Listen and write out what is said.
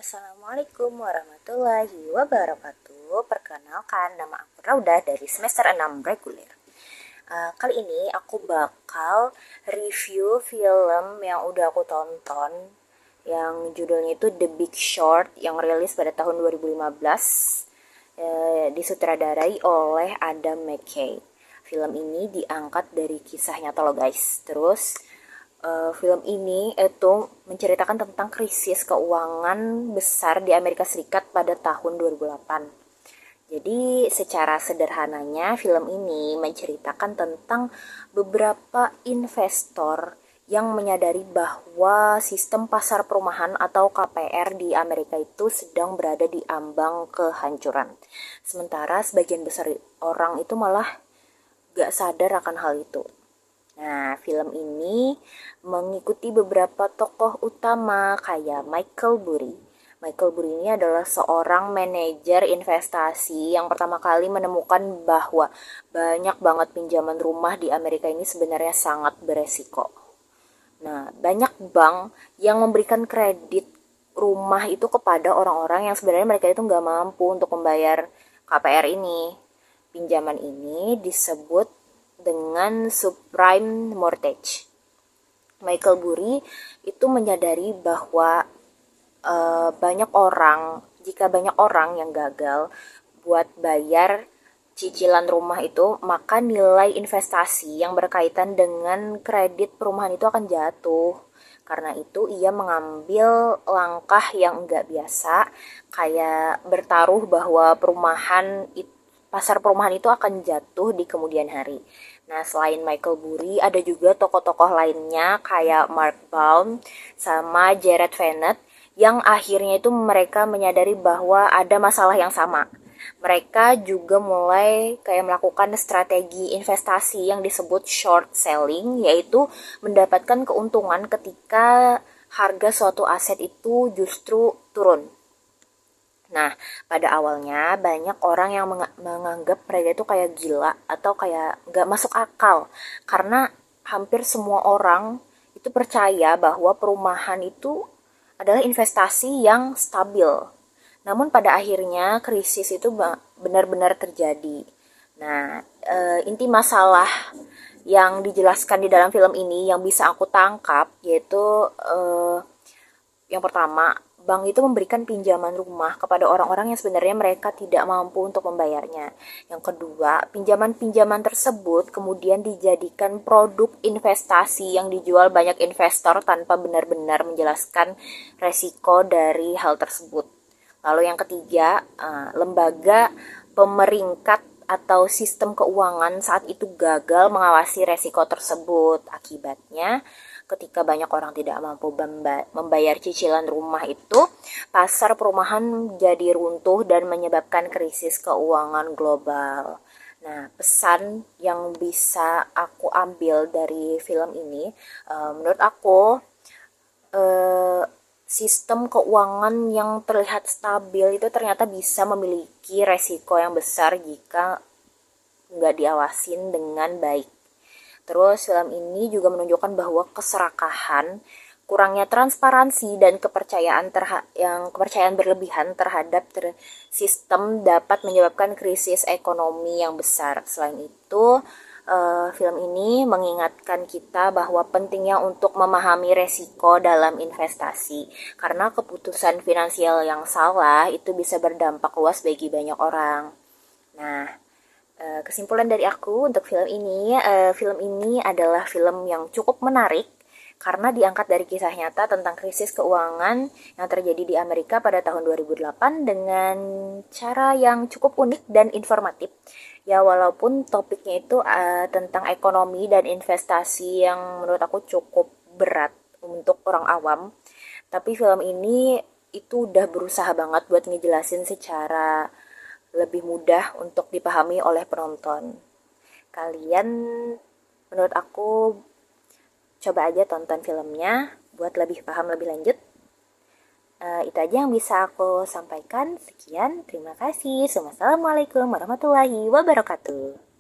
Assalamualaikum warahmatullahi wabarakatuh. Perkenalkan, nama aku Rauda dari semester 6 reguler. Kali ini aku bakal review film yang udah aku tonton, yang judulnya itu The Big Short, yang rilis pada tahun 2015, disutradarai oleh Adam McKay. Film ini diangkat dari kisah nyata loh guys. Terus film ini itu menceritakan tentang krisis keuangan besar di Amerika Serikat pada tahun 2008. Jadi secara sederhananya film ini menceritakan tentang beberapa investor yang menyadari bahwa sistem pasar perumahan atau KPR di Amerika itu sedang berada di ambang kehancuran. Sementara sebagian besar orang itu malah gak sadar akan hal itu. Nah, film ini mengikuti beberapa tokoh utama kayak Michael Burry. Michael Burry ini adalah seorang manajer investasi yang pertama kali menemukan bahwa banyak banget pinjaman rumah di Amerika ini sebenarnya sangat beresiko. Nah, banyak bank yang memberikan kredit rumah itu kepada orang-orang yang sebenarnya mereka itu nggak mampu untuk membayar KPR ini. Pinjaman ini disebut dengan subprime mortgage. Michael Burry itu menyadari bahwa jika banyak orang yang gagal buat bayar cicilan rumah itu, maka nilai investasi yang berkaitan dengan kredit perumahan itu akan jatuh. Karena itu ia mengambil langkah yang enggak biasa, kayak bertaruh bahwa pasar perumahan itu akan jatuh di kemudian hari. Nah, selain Michael Burry, ada juga tokoh-tokoh lainnya kayak Mark Baum sama Jared Venet yang akhirnya itu mereka menyadari bahwa ada masalah yang sama. Mereka juga mulai kayak melakukan strategi investasi yang disebut short selling, yaitu mendapatkan keuntungan ketika harga suatu aset itu justru turun. Nah, pada awalnya banyak orang yang menganggap mereka itu kayak gila atau kayak gak masuk akal. Karena hampir semua orang itu percaya bahwa perumahan itu adalah investasi yang stabil. Namun pada akhirnya krisis itu benar-benar terjadi. Nah, inti masalah yang dijelaskan di dalam film ini yang bisa aku tangkap yaitu yang pertama, bank itu memberikan pinjaman rumah kepada orang-orang yang sebenarnya mereka tidak mampu untuk membayarnya. Yang kedua, pinjaman-pinjaman tersebut kemudian dijadikan produk investasi yang dijual banyak investor tanpa benar-benar menjelaskan resiko dari hal tersebut. Lalu yang ketiga, lembaga pemeringkat atau sistem keuangan saat itu gagal mengawasi resiko tersebut. Akibatnya, ketika banyak orang tidak mampu membayar cicilan rumah itu, pasar perumahan jadi runtuh dan menyebabkan krisis keuangan global. Nah, pesan yang bisa aku ambil dari film ini, menurut aku, sistem keuangan yang terlihat stabil itu ternyata bisa memiliki resiko yang besar jika nggak diawasin dengan baik. Terus film ini juga menunjukkan bahwa keserakahan, kurangnya transparansi dan kepercayaan berlebihan terhadap sistem dapat menyebabkan krisis ekonomi yang besar. Selain itu, film ini mengingatkan kita bahwa pentingnya untuk memahami resiko dalam investasi, karena keputusan finansial yang salah itu bisa berdampak luas bagi banyak orang. Nah, kesimpulan dari aku untuk film ini adalah film yang cukup menarik karena diangkat dari kisah nyata tentang krisis keuangan yang terjadi di Amerika pada tahun 2008 dengan cara yang cukup unik dan informatif. Ya, walaupun topiknya itu tentang ekonomi dan investasi yang menurut aku cukup berat untuk orang awam, tapi film ini itu udah berusaha banget buat ngejelasin secara lebih mudah untuk dipahami oleh penonton. Kalian, menurut aku, coba aja tonton filmnya buat lebih paham lebih lanjut. Itu aja yang bisa aku sampaikan. Sekian, terima kasih. Wassalamualaikum warahmatullahi wabarakatuh.